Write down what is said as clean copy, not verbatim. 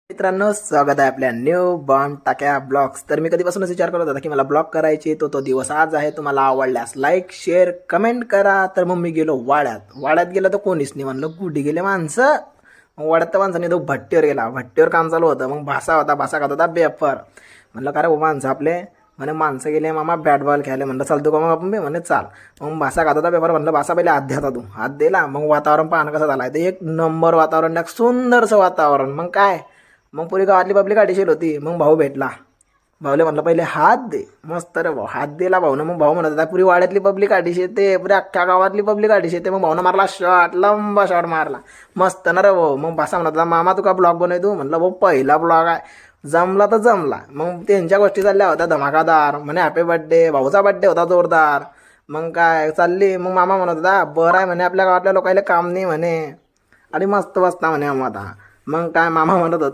मित्रांनो, स्वागत आहे आपल्या न्यू बॉन्ड टाक्या ब्लॉग्स. तर मी कधीपासूनच विचार करत होता की मला ब्लॉग करायचे, तो दिवस आज आहे. तुम्हाला आवडल्यास लाईक शेअर कमेंट करा. तर मग मी गेलो वाड्यात गेलं तर कोणीच नाही. म्हणलं कुठे गेले माणसं. मग वाड्यात तर माणसाने तो भट्टीवर गेला. भट्टीवर काम चालू होतं. मग भासा खात होता बेफर. म्हणलं का रे हो माणसं आपले. म्हणे माणसं गेले मामा बॅट बॉल खेळायला. म्हणलं चालतो का मग आपण बी. म्हणे चाल. मग भासा खात होता पेपर. म्हणलं भासा पहिले हात द्या तू. हात दिला. मग वातावरण पाहणं कसं झालं. ते एक नंबर वातावरण, एक सुंदरसं वातावरण. मग काय, मग पुरी गावातली पब्लिक अडीचशेल होती. मग भाऊ भेटला. भाऊले म्हणलं पहिले हात दे. मस्त रे भाऊ. हात दिला भाऊनं. मग भाऊ म्हणत होता पुरी वाड्यातली पब्लिक अडीचशे येते, पुरी अख्ख्या गावातली पब्लिक अडीचशे येते. मग भाऊनं मारला शॉट, लंबा शॉट मारला. मस्त ना रे भाऊ. मग भाषा म्हणत होता मामा तू का ब्लॉग बनवतो. म्हणलं भाऊ पहिला ब्लॉग आहे. जमला तर जमला. मग त्यांच्या गोष्टी चालल्या होत्या धमाकादार. म्हणे हॅपी बर्थडे. भाऊचा बर्थडे होता जोरदार. मग काय चालली. मग मामा म्हणत होता बरं आहे म्हणे आपल्या गावातल्या लोकांना काम नाही म्हणे आणि मस्त बसता म्हणे आम्हाला. मग काय मामा म्हणत होता